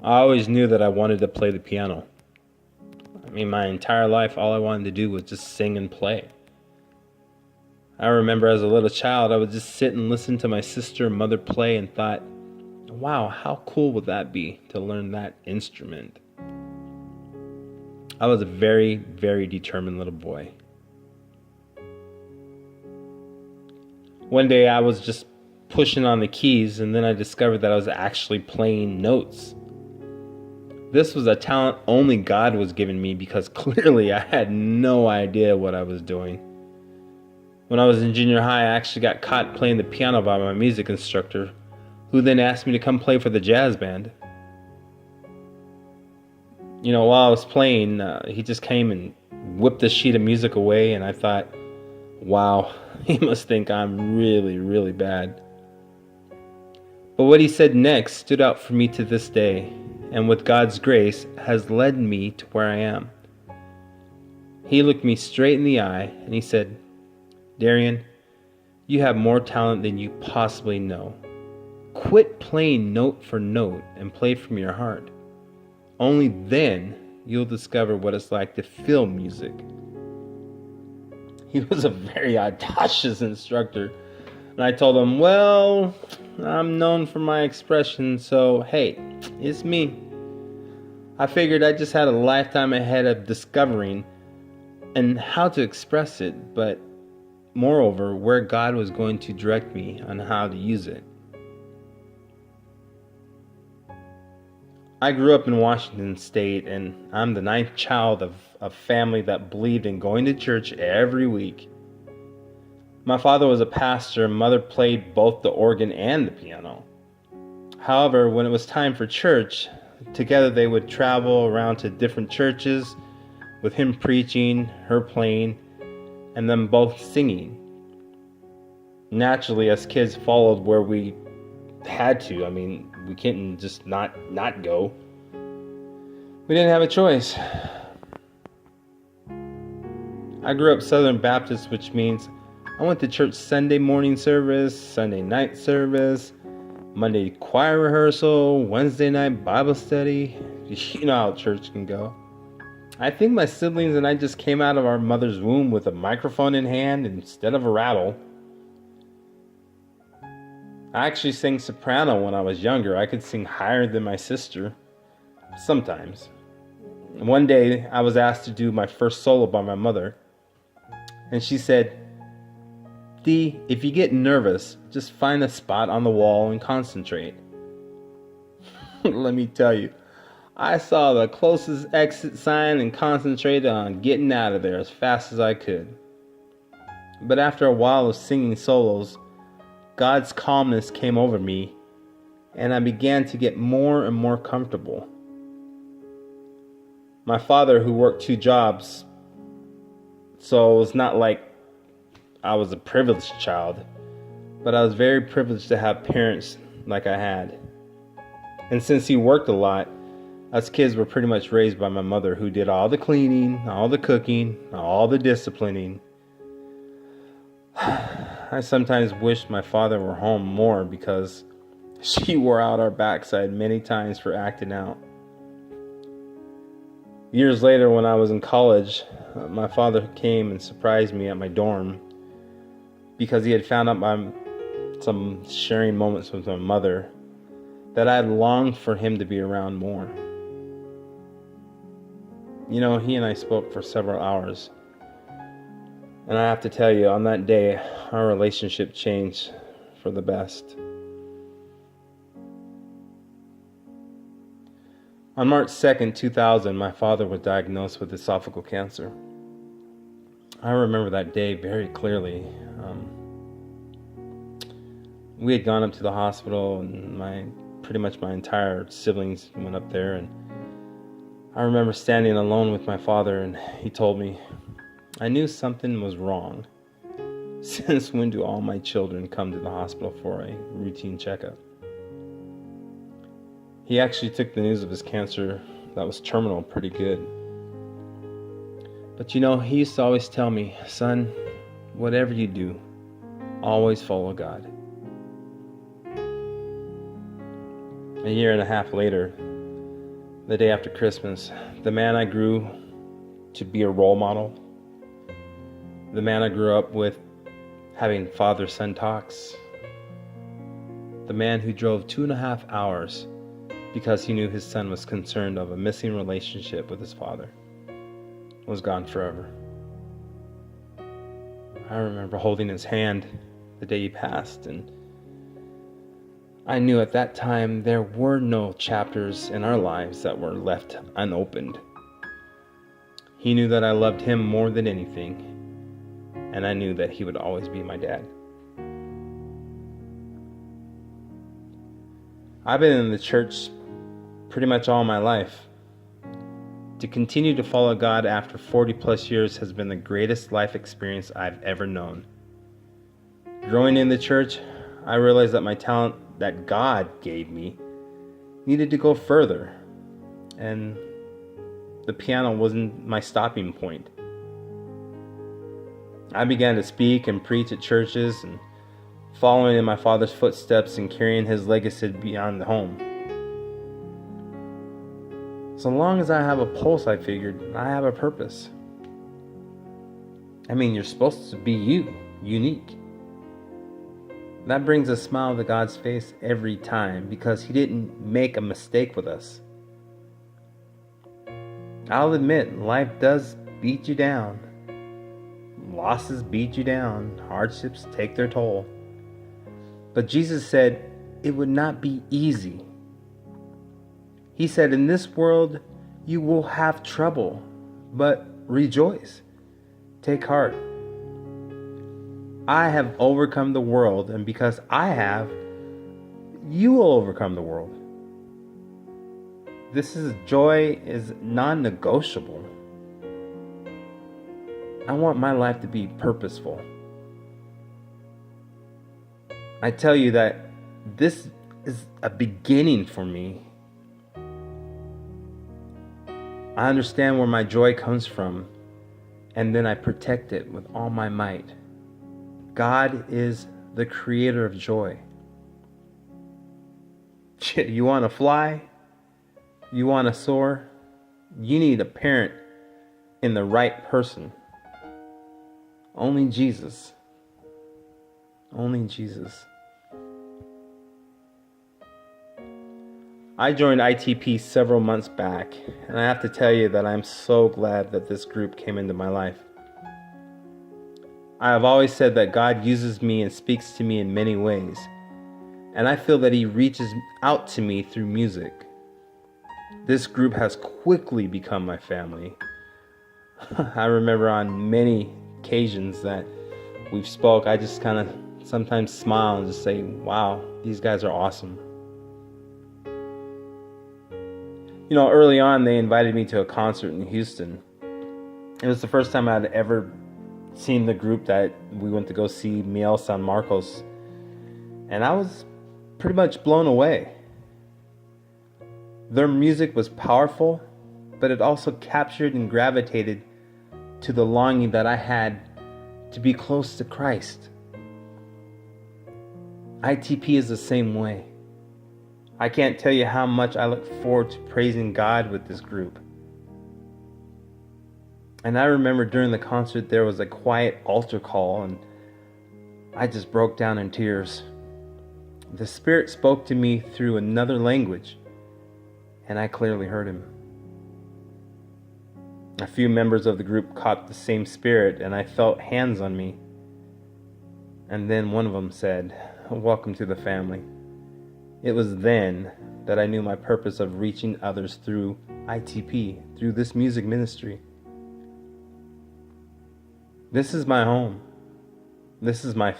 I always knew that I wanted to play the piano. I mean, my entire life, all I wanted to do was just sing and play. I remember as a little child, I would just sit and listen to my sister and mother play and thought, wow, how cool would that be to learn that instrument? I was a very, very determined little boy. One day I was just pushing on the keys, and then I discovered that I was actually playing notes. This was a talent only God was giving me because clearly I had no idea what I was doing. When I was in junior high, I actually got caught playing the piano by my music instructor, who then asked me to come play for the jazz band. While I was playing, he just came and whipped the sheet of music away, and I thought, wow, he must think I'm really, really bad. But what he said next stood out for me to this day, and with God's grace has led me to where I am. He looked me straight in the eye and he said, Darrian, you have more talent than you possibly know. Quit playing note for note and play from your heart. Only then you'll discover what it's like to feel music. He was a very audacious instructor, and I told him, well, I'm known for my expression, so hey, it's me. I figured I just had a lifetime ahead of discovering and how to express it, but moreover, where God was going to direct me on how to use it. I grew up in Washington State, and I'm the ninth child of a family that believed in going to church every week. My father was a pastor, and mother played both the organ and the piano. However, when it was time for church, together they would travel around to different churches with him preaching, her playing, and them both singing. Naturally, as kids followed where we had to. I mean, we couldn't just not go. We didn't have a choice. I grew up Southern Baptist, which means I went to church Sunday morning service, Sunday night service, Monday choir rehearsal, Wednesday night Bible study. You know how church can go. I think my siblings and I just came out of our mother's womb with a microphone in hand instead of a rattle. I actually sang soprano when I was younger. I could sing higher than my sister, sometimes. One day, I was asked to do my first solo by my mother, and she said, D, if you get nervous, just find a spot on the wall and concentrate. Let me tell you, I saw the closest exit sign and concentrated on getting out of there as fast as I could. But after a while of singing solos, God's calmness came over me, and I began to get more and more comfortable. My father, who worked 2 jobs, so it was not like I was a privileged child, but I was very privileged to have parents like I had. And since he worked a lot, us kids were pretty much raised by my mother, who did all the cleaning, all the cooking, all the disciplining. I sometimes wish my father were home more because she wore out our backside many times for acting out. Years later, when I was in college, my father came and surprised me at my dorm because he had found out by some sharing moments with my mother that I had longed for him to be around more. He and I spoke for several hours. And I have to tell you, on that day, our relationship changed for the best. On March 2nd, 2000, my father was diagnosed with esophageal cancer. I remember that day very clearly. We had gone up to the hospital, and pretty much my entire siblings went up there, and I remember standing alone with my father, and he told me, I knew something was wrong. Since when do all my children come to the hospital for a routine checkup? He actually took the news of his cancer that was terminal pretty good. But he used to always tell me, son, whatever you do, always follow God. A year and a half later, the day after Christmas, the man I grew to be a role model, the man I grew up with having father-son talks, the man who drove 2.5 hours because he knew his son was concerned of a missing relationship with his father, was gone forever. I remember holding his hand the day he passed, and I knew at that time there were no chapters in our lives that were left unopened. He knew that I loved him more than anything, and I knew that he would always be my dad. I've been in the church pretty much all my life. To continue to follow God after 40 plus years has been the greatest life experience I've ever known. Growing in the church, I realized that my talent that God gave me needed to go further, and the piano wasn't my stopping point. I began to speak and preach at churches and following in my father's footsteps and carrying his legacy beyond the home. So long as I have a pulse, I figured, I have a purpose. I mean, you're supposed to be you, unique. That brings a smile to God's face every time because He didn't make a mistake with us. I'll admit, life does beat you down. Losses beat you down. Hardships take their toll. But Jesus said it would not be easy. He said, in this world you will have trouble, but rejoice. Take heart. I have overcome the world, and because I have, you will overcome the world. Joy is non-negotiable. I want my life to be purposeful. I tell you that this is a beginning for me. I understand where my joy comes from, and then I protect it with all my might. God is the creator of joy. You want to fly? You want to soar? You need a parent in the right person. Only Jesus. Only Jesus. I joined ITP several months back, and I have to tell you that I'm so glad that this group came into my life. I have always said that God uses me and speaks to me in many ways, and I feel that He reaches out to me through music. This group has quickly become my family. I remember on many occasions that we've spoke, I just kind of sometimes smile and just say, wow, these guys are awesome. You know, early on, they invited me to a concert in Houston. It was the first time I'd ever seen the group that we went to go see, Miel San Marcos. And I was pretty much blown away. Their music was powerful, but it also captured and gravitated to the longing that I had to be close to Christ. ITP is the same way. I can't tell you how much I look forward to praising God with this group. And I remember during the concert there was a quiet altar call, and I just broke down in tears. The Spirit spoke to me through another language, and I clearly heard Him. A few members of the group caught the same Spirit, and I felt hands on me. And then one of them said, "Welcome to the family." It was then that I knew my purpose of reaching others through ITP, through this music ministry. This is my home. This is my